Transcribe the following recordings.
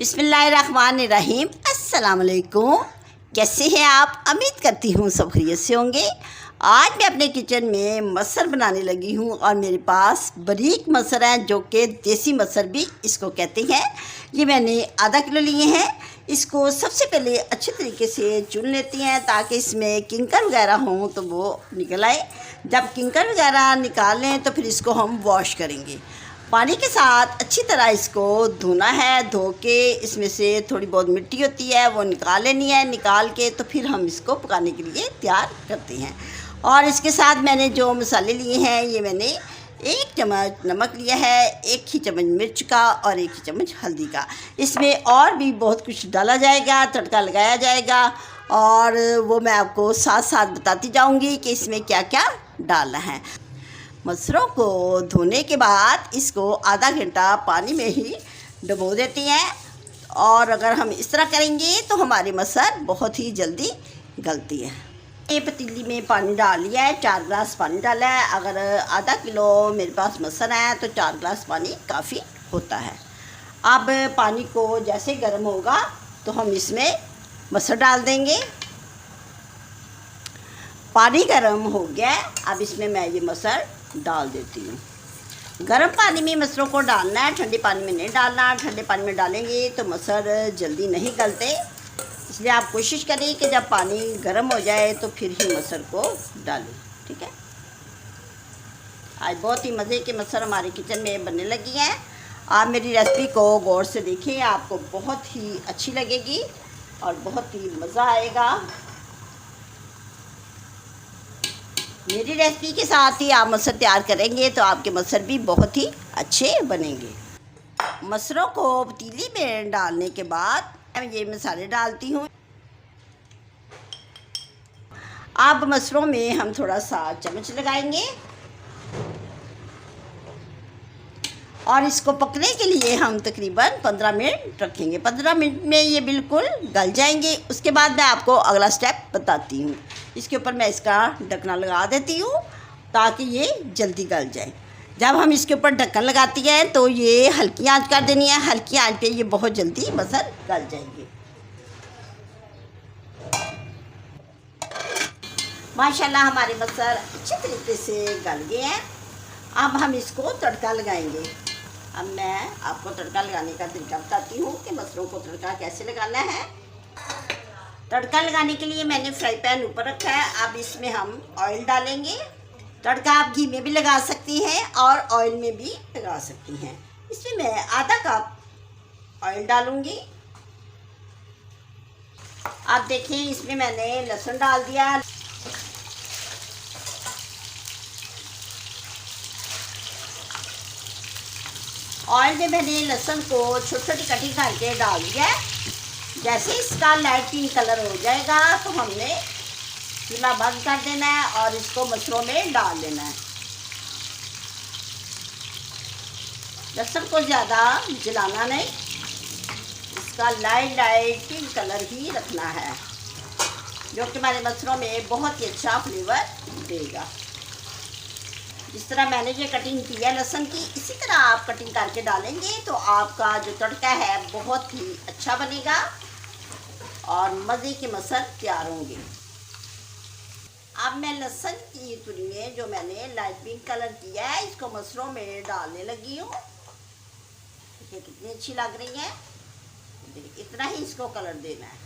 बिस्मिल्लाहिर्रहमानिर्रहीम। अस्सलाम वालेकुम। कैसे हैं आप? उम्मीद करती हूँ सब खैरियत से होंगे। आज मैं अपने किचन में मसर बनाने लगी हूँ और मेरे पास बारीक मसर हैं जो कि देसी मसर भी इसको कहते हैं। ये मैंने आधा किलो लिए हैं। इसको सबसे पहले अच्छे तरीके से चुन लेती हैं ताकि इसमें किंकर वगैरह हों तो वो निकल आए। जब किंकर वगैरह निकाल लें तो फिर इसको हम वॉश करेंगे। पानी के साथ अच्छी तरह इसको धोना है। धो के इसमें से थोड़ी बहुत मिट्टी होती है वो निकाल लेनी है। निकाल के तो फिर हम इसको पकाने के लिए तैयार करते हैं। और इसके साथ मैंने जो मसाले लिए हैं, ये मैंने 1 चम्मच नमक लिया है, 1 ही चम्मच मिर्च का और 1 ही चम्मच हल्दी का। इसमें और भी बहुत कुछ डाला जाएगा, तड़का लगाया जाएगा और वो मैं आपको साथ साथ बताती जाऊंगी कि इसमें क्या क्या डालना है। मसरों को धोने के बाद इसको आधा घंटा पानी में ही डुबो देते हैं और अगर हम इस तरह करेंगे तो हमारी मसर बहुत ही जल्दी गलती है। ये पतीली में पानी डाल लिया है, 4 गिलास पानी डाला है। अगर आधा किलो मेरे पास मसर है तो 4 गिलास पानी काफ़ी होता है। अब पानी को जैसे गर्म होगा तो हम इसमें मसर डाल देंगे। पानी गर्म हो गया, अब इसमें मैं ये मसर डाल देती हूँ। गर्म पानी में मसरों को डालना है, ठंडे पानी में नहीं डालना। ठंडे पानी में डालेंगे तो मसर जल्दी नहीं गलते, इसलिए आप कोशिश करें कि जब पानी गर्म हो जाए तो फिर ही मसर को डालें। ठीक है। आज बहुत ही मज़े के मसर हमारे किचन में बनने लगी हैं। आप मेरी रेसिपी को गौर से देखें, आपको बहुत ही अच्छी लगेगी और बहुत ही मज़ा आएगा। मेरी रेसिपी के साथ ही आप मसर तैयार करेंगे तो आपके मसर भी बहुत ही अच्छे बनेंगे। मसरों को पतीली में डालने के बाद मैं ये मसाले डालती हूँ। अब मसरों में हम थोड़ा सा चम्मच लगाएंगे और इसको पकने के लिए हम तकरीबन 15 मिनट रखेंगे। 15 मिनट में ये बिल्कुल गल जाएंगे। उसके बाद मैं आपको अगला स्टेप बताती हूँ। इसके ऊपर मैं इसका ढक्कन लगा देती हूँ ताकि ये जल्दी गल जाए। जब हम इसके ऊपर ढक्कन लगाती हैं तो ये हल्की आंच कर देनी है। हल्की आंच पे ये बहुत जल्दी मसर गल जाएंगे। माशाल्लाह हमारे मसर अच्छे तरीके से गल गए हैं। अब हम इसको तड़का लगाएंगे। अब मैं आपको तड़का लगाने का तरीका बताती हूँ कि मसरों को तड़का कैसे लगाना है। तड़का लगाने के लिए मैंने फ्राई पैन ऊपर रखा है। अब इसमें हम ऑयल डालेंगे। तड़का आप घी में भी लगा सकती हैं और ऑयल में भी लगा सकती हैं। इसमें मैं आधा कप ऑयल डालूंगी। आप देखें इसमें मैंने लहसुन डाल दिया। ऑयल में मैंने लहसुन को छोटी छोटी कटिंग करके डाल दिया है। जैसे इसका लाइट पिंक कलर हो जाएगा तो हमने चूल्हा बंद कर देना है और इसको मसरों में डाल देना है। लहसुन को ज़्यादा जलाना नहीं, इसका लाइट पिंक कलर ही रखना है जो कि हमारे मसरों में बहुत ही अच्छा फ्लेवर देगा। जिस तरह मैंने ये कटिंग की है लहसुन की, इसी तरह आप कटिंग करके डालेंगे तो आपका जो तड़का है बहुत ही अच्छा बनेगा और मज़े के मसर तैयार होंगे। अब मैं लहसुन की तुरियां जो मैंने लाइट पिंक कलर किया है इसको मसरों में डालने लगी हूँ। देखिए कितनी अच्छी लग रही है। देखिए इतना ही इसको कलर देना है।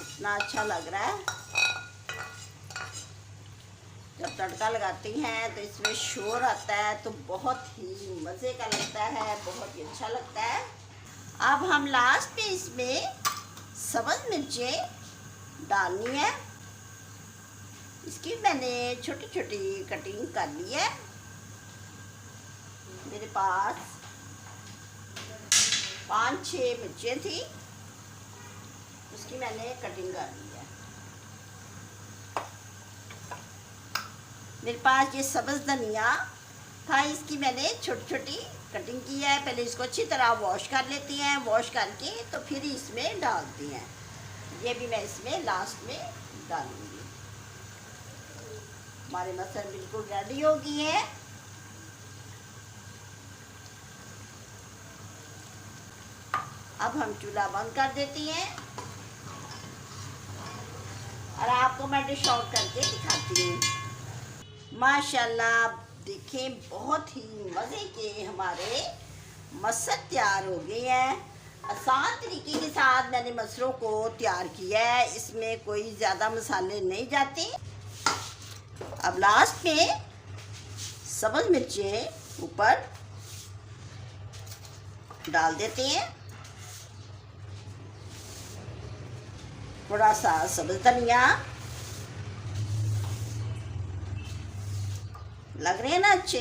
इतना अच्छा लग रहा है। जब तड़का लगाती हैं तो इसमें शोर आता है तो बहुत ही मज़े का लगता है, बहुत ही अच्छा लगता है। अब हम लास्ट में इसमें सब्ज़ मिर्चें डालनी है। इसकी मैंने छोटी छोटी कटिंग कर ली है। मेरे पास 5-6 मिर्चें थी, उसकी मैंने कटिंग कर ली है। मेरे पास ये सब्ज़ धनिया था, इसकी मैंने छोटी छोटी कटिंग की है। पहले इसको अच्छी तरह वॉश कर लेती हैं। वॉश करके तो फिर इसमें डालती हैं। ये भी मैं इसमें लास्ट में डालूंगी। हमारे मसर बिल्कुल रेडी हो गई है। अब हम चूल्हा बंद कर देती हैं और आपको मैं डिश आउट करके दिखाती हूँ। माशाल्लाह देखें, बहुत ही मज़े के हमारे मसर तैयार हो गए हैं। आसान तरीके के साथ मैंने मसरों को तैयार किया है, इसमें कोई ज़्यादा मसाले नहीं जाते। अब लास्ट में सब्ज़ मिर्चें ऊपर डाल देते हैं, थोड़ा सा सब्ज़ धनिया, लग रहे हैं ना अच्छे।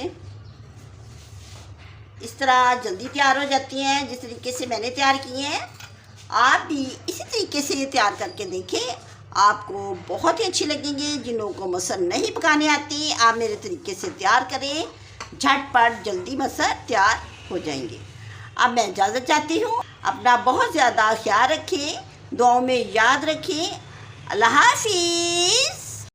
इस तरह जल्दी तैयार हो जाती हैं जिस तरीके से मैंने तैयार किए हैं। आप भी इसी तरीके से तैयार करके देखें, आपको बहुत ही अच्छी लगेंगी। जिन लोगों को मसर नहीं पकाने आती, आप मेरे तरीके से तैयार करें, झटपट जल्दी मसर तैयार हो जाएंगे। अब मैं इजाज़त चाहती हूँ। अपना बहुत ज़्यादा ख्याल रखें, दुआओं में याद रखें। अल्लाह हाफिज़।